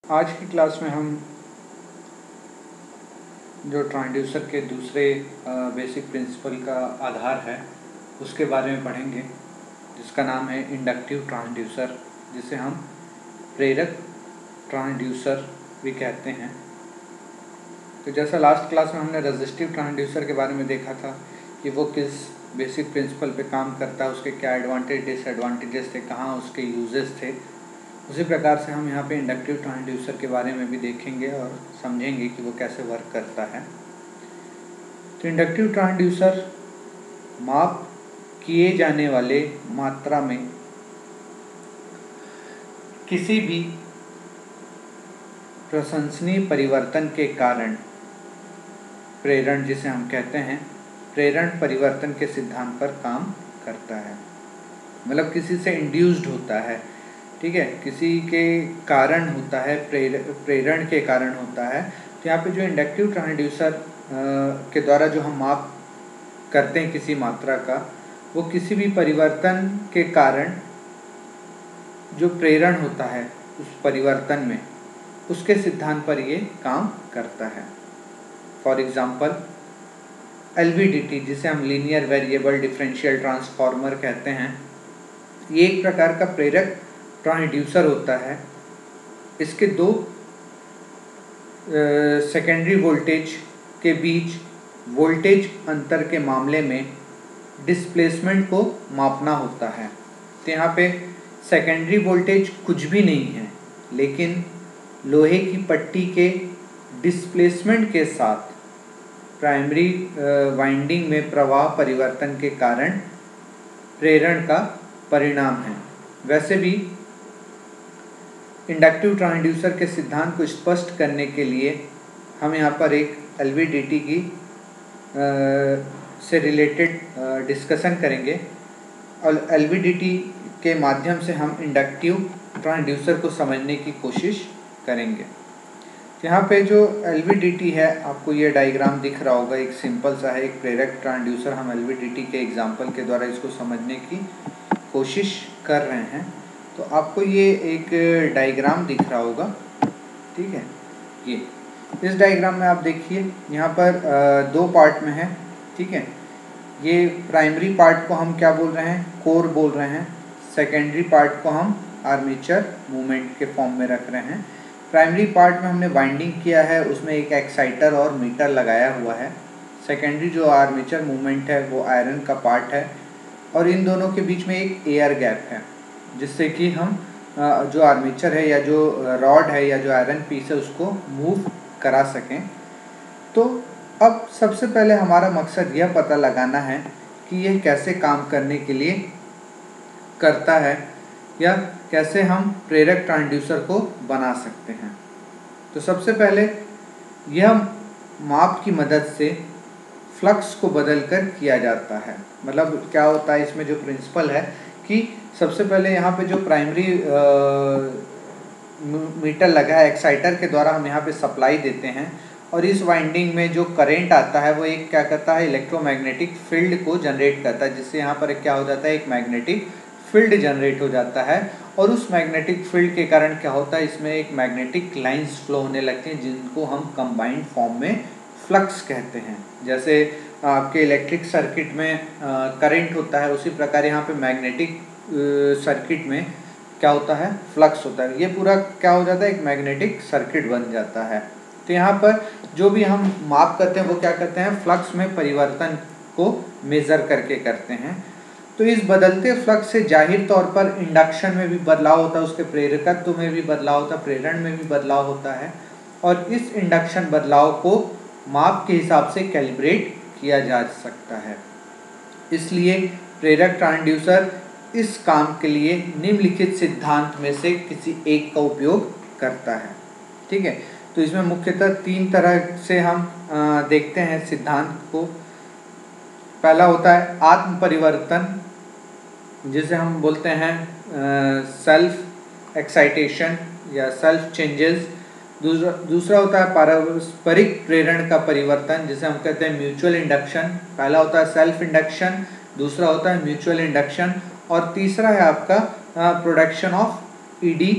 आज की क्लास में हम जो ट्रांसड्यूसर के दूसरे बेसिक प्रिंसिपल का आधार है उसके बारे में पढ़ेंगे, जिसका नाम है इंडक्टिव ट्रांसड्यूसर, जिसे हम प्रेरक ट्रांसड्यूसर भी कहते हैं। तो जैसा लास्ट क्लास में हमने रेजिस्टिव ट्रांसड्यूसर के बारे में देखा था कि वो किस बेसिक प्रिंसिपल पे काम करता है, उसके क्या एडवांटेज डिसएडवांटेजेस थे, कहाँ उसके यूजेस थे, उसी प्रकार से हम यहाँ पे इंडक्टिव ट्रांसड्यूसर के बारे में भी देखेंगे और समझेंगे कि वो कैसे वर्क करता है। तो इंडक्टिव ट्रांसड्यूसर माप किए जाने वाले मात्रा में किसी भी प्रशंसनीय परिवर्तन के कारण प्रेरण, जिसे हम कहते हैं प्रेरण परिवर्तन के सिद्धांत पर काम करता है। मतलब किसी से इंड्यूस्ड होता है, ठीक है, किसी के कारण होता है, प्रेरण के कारण होता है। तो यहाँ पे जो इंडक्टिव ट्रांसड्यूसर के द्वारा जो हम माप करते हैं किसी मात्रा का, वो किसी भी परिवर्तन के कारण जो प्रेरण होता है उस परिवर्तन में, उसके सिद्धांत पर ये काम करता है। फॉर एग्जाम्पल LVDT, जिसे हम लीनियर वेरिएबल डिफरेंशियल ट्रांसफॉर्मर कहते हैं, ये एक प्रकार का प्रेरक ट्रांसड्यूसर होता है। इसके दो सेकेंडरी वोल्टेज के बीच वोल्टेज अंतर के मामले में डिस्प्लेसमेंट को मापना होता है। तो यहाँ पे सेकेंडरी वोल्टेज कुछ भी नहीं है, लेकिन लोहे की पट्टी के डिस्प्लेसमेंट के साथ प्राइमरी वाइंडिंग में प्रवाह परिवर्तन के कारण प्रेरण का परिणाम है। वैसे भी इंडक्टिव ट्रांसड्यूसर के सिद्धांत को स्पष्ट करने के लिए हम यहाँ पर एक LVDT की से रिलेटेड डिस्कशन करेंगे, और LVDT के माध्यम से हम इंडक्टिव ट्रांसड्यूसर को समझने की कोशिश करेंगे। यहाँ पे जो LVDT है, आपको ये डायग्राम दिख रहा होगा, एक सिंपल सा है, एक प्रेरक ट्रांसड्यूसर। हम LVDT के एग्जाम्पल के द्वारा इसको समझने की कोशिश कर रहे हैं। तो आपको ये एक डायग्राम दिख रहा होगा, ठीक है। ये इस डायग्राम में आप देखिए, यहाँ पर दो पार्ट में है, ठीक है। ये प्राइमरी पार्ट को हम क्या बोल रहे हैं, कोर बोल रहे हैं। सेकेंडरी पार्ट को हम आर्मेचर मूवमेंट के फॉर्म में रख रहे हैं। प्राइमरी पार्ट में हमने वाइंडिंग किया है, उसमें एक एक्साइटर और मीटर लगाया हुआ है। सेकेंडरी जो आर्मेचर मूवमेंट है वो आयरन का पार्ट है, और इन दोनों के बीच में एक एयर गैप है, जिससे कि हम जो आर्मेचर है या जो रॉड है या जो आयरन पीस है उसको मूव करा सकें। तो अब सबसे पहले हमारा मकसद यह पता लगाना है कि यह कैसे काम करने के लिए करता है, या कैसे हम प्रेरक ट्रांसड्यूसर को बना सकते हैं। तो सबसे पहले यह माप की मदद से फ्लक्स को बदलकर किया जाता है। मतलब क्या होता है, इसमें जो प्रिंसिपल है कि सबसे पहले यहाँ पे जो प्राइमरी मीटर लगा है, एक्साइटर के द्वारा हम यहाँ पे सप्लाई देते हैं, और इस वाइंडिंग में जो करंट आता है वो एक क्या करता है, इलेक्ट्रोमैग्नेटिक फील्ड को जनरेट करता है, जिससे यहाँ पर क्या हो जाता है, एक मैग्नेटिक फील्ड जनरेट हो जाता है। और उस मैग्नेटिक फील्ड के कारण क्या होता है, इसमें एक मैग्नेटिक लाइंस फ्लो होने लगती हैं, जिनको हम कंबाइंड फॉर्म में फ्लक्स कहते हैं। जैसे आपके इलेक्ट्रिक सर्किट में करंट होता है, उसी प्रकार यहाँ पे मैग्नेटिक सर्किट में क्या होता है, फ्लक्स होता है। ये पूरा क्या हो जाता है, एक मैग्नेटिक सर्किट बन जाता है। तो यहाँ पर जो भी हम माप करते हैं वो क्या करते हैं, फ्लक्स में परिवर्तन को मेजर करके करते हैं। तो इस बदलते फ्लक्स से जाहिर तौर पर इंडक्शन में भी बदलाव होता है, उसके प्रेरकत्व में भी बदलाव होता है, प्रेरण में भी बदलाव होता है, और इस इंडक्शन बदलाव को माप के हिसाब से कैलिब्रेट किया जा सकता है। इसलिए प्रेरक ट्रांसड्यूसर इस काम के लिए निम्नलिखित सिद्धांत में से किसी एक का उपयोग करता है, ठीक है। तो इसमें मुख्यतः तीन तरह से हम देखते हैं सिद्धांत को। पहला होता है आत्म परिवर्तन, जिसे हम बोलते हैं सेल्फ एक्साइटेशन या सेल्फ चेंजेस। दूसरा होता है पारस्परिक प्रेरण का परिवर्तन, जिसे हम कहते हैं म्यूचुअल इंडक्शन। पहला होता है सेल्फ इंडक्शन, दूसरा होता है म्यूचुअल इंडक्शन, और तीसरा है आपका प्रोडक्शन ऑफ ईडी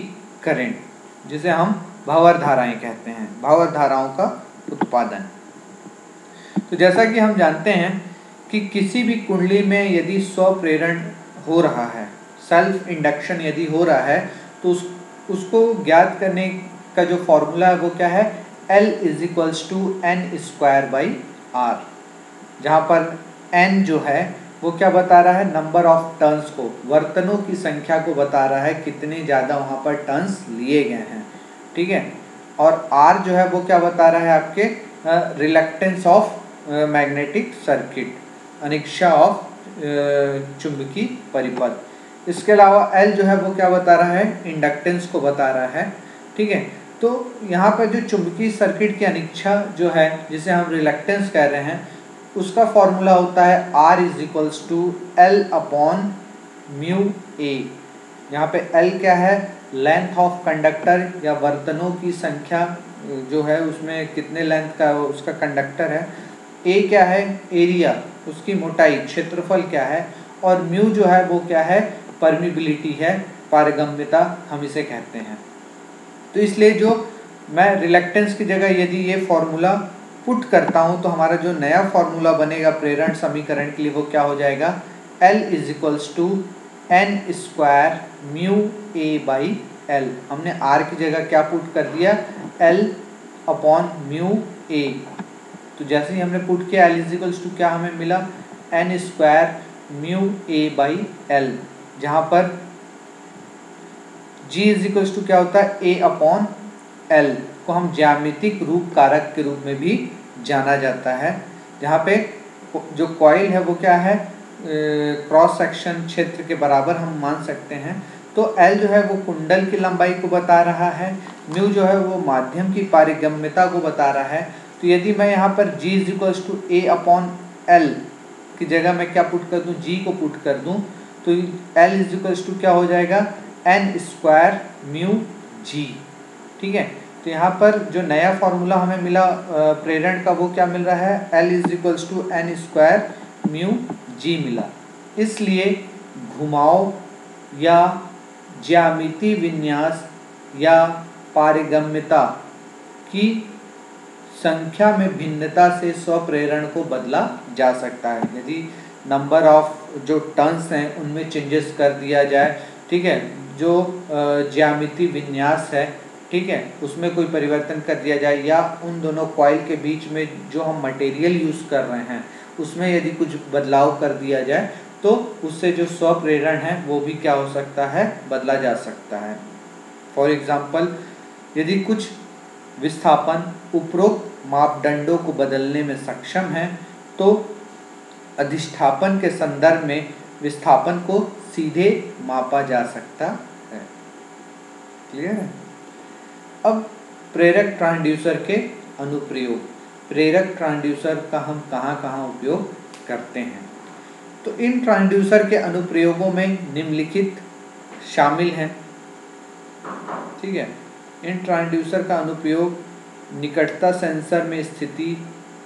करंट। जिसे हम भंवर धाराएं कहते हैं, भंवर धाराओं का उत्पादन। तो जैसा कि हम जानते हैं कि किसी भी कुंडली में यदि स्वप्रेरण हो रहा है, सेल्फ इंडक्शन यदि हो रहा है, तो उसको ज्ञात करने का जो फॉर्मूला है वो क्या है, L = n²/r, जहाँ पर n जो है वो क्या बता रहा है, नंबर ऑफ टर्न्स को, वर्तनों की संख्या को बता रहा है, कितने ज़्यादा वहाँ पर टर्न्स लिए गए हैं, ठीक है। और r जो है वो क्या बता रहा है, आपके रिलक्टेंस ऑफ मैग्नेटिक सर्किट, अनिक्षा ऑफ चुंबकीय परिपथ। इसके अलावा L जो है वो क्या बता रहा है, इंडक्टेंस को बता रहा है, ठीक है। तो यहाँ पर जो चुंबकीय सर्किट की अनिच्छा जो है, जिसे हम रिलक्टेंस कह रहे हैं, उसका फॉर्मूला होता है R = L/μA। यहाँ पे L क्या है, लेंथ ऑफ कंडक्टर या वर्तनों की संख्या जो है, उसमें कितने लेंथ का उसका कंडक्टर है। A क्या है, एरिया, उसकी मोटाई, क्षेत्रफल क्या है। और म्यू जो है वो क्या है, परमिबिलिटी है, पारगम्यता हम इसे कहते हैं। तो इसलिए जो मैं रिलक्टेंस की जगह यदि ये फॉर्मूला पुट करता हूँ, तो हमारा जो नया फॉर्मूला बनेगा प्रेरण समीकरण के लिए वो क्या हो जाएगा, L = n²μA/L। हमने R की जगह क्या पुट कर दिया, L/μA। तो जैसे ही हमने पुट किया L = क्या हमें मिला, n²μA/L, जहाँ पर G = क्या होता है, A/L को हम ज्यामितिक रूप कारक के रूप में भी जाना जाता है, जहाँ पे जो कॉइल है वो क्या है, क्रॉस सेक्शन क्षेत्र के बराबर हम मान सकते हैं। तो L जो है वो कुंडल की लंबाई को बता रहा है, म्यू जो है वो माध्यम की पारगम्यता को बता रहा है। तो यदि मैं यहाँ पर G = A/L की जगह मैं क्या पुट कर दूँ, G को पुट कर दूँ, तो L = क्या हो जाएगा, n²μG, ठीक है। तो यहाँ पर जो नया फॉर्मूला हमें मिला प्रेरण का वो क्या मिल रहा है, L = n²μG मिला। इसलिए घुमाव या ज्यामितीय विन्यास या पारगम्यता की संख्या में भिन्नता से स्वप्रेरण को बदला जा सकता है। यदि नंबर ऑफ जो टर्न्स हैं उनमें चेंजेस कर दिया जाए, ठीक है, जो ज्यामितीय विन्यास है, ठीक है, उसमें कोई परिवर्तन कर दिया जाए, या उन दोनों कॉइल के बीच में जो हम मटेरियल यूज़ कर रहे हैं उसमें यदि कुछ बदलाव कर दिया जाए, तो उससे जो स्वप्रेरण है वो भी क्या हो सकता है, बदला जा सकता है। फॉर एग्जाम्पल, यदि कुछ विस्थापन उपरोक्त मापदंडों को बदलने में सक्षम है, तो अधिष्ठापन के संदर्भ में विस्थापन को सीधे मापा जा सकता है। क्लियर है। अब प्रेरक ट्रांसड्यूसर के अनुप्रयोग, प्रेरक ट्रांसड्यूसर का हम कहाँ उपयोग करते हैं। तो इन ट्रांसड्यूसर के अनुप्रयोगों में निम्नलिखित शामिल हैं, ठीक है। इन ट्रांसड्यूसर का अनुप्रयोग निकटता सेंसर में स्थिति,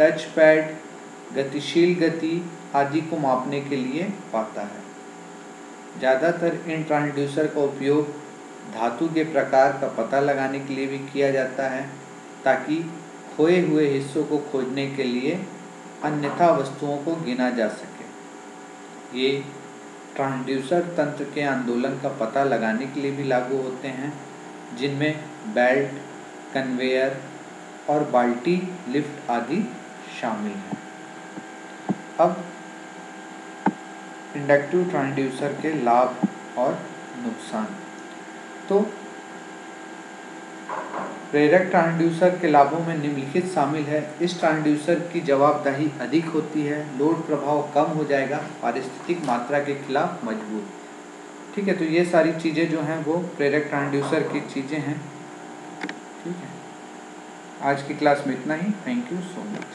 टच पैड, गतिशील गति आदि को मापने के लिए पाता है। ज़्यादातर इन ट्रांसड्यूसर का उपयोग धातु के प्रकार का पता लगाने के लिए भी किया जाता है, ताकि खोए हुए हिस्सों को खोजने के लिए अन्यथा वस्तुओं को गिना जा सके। ये ट्रांसड्यूसर तंत्र के आंदोलन का पता लगाने के लिए भी लागू होते हैं, जिनमें बेल्ट, कन्वेयर और बाल्टी लिफ्ट आदि शामिल हैं। अब इंडक्टिव ट्रांसड्यूसर के लाभ और नुकसान। तो प्रेरक ट्रांसड्यूसर के लाभों में निम्नलिखित शामिल है। इस ट्रांसड्यूसर की जवाबदेही अधिक होती है, लोड प्रभाव कम हो जाएगा, पारिस्थितिक मात्रा के खिलाफ मजबूत, ठीक है। तो ये सारी चीज़ें जो हैं वो प्रेरक ट्रांसड्यूसर की चीज़ें हैं, ठीक है। आज की क्लास में इतना ही। Thank you so much.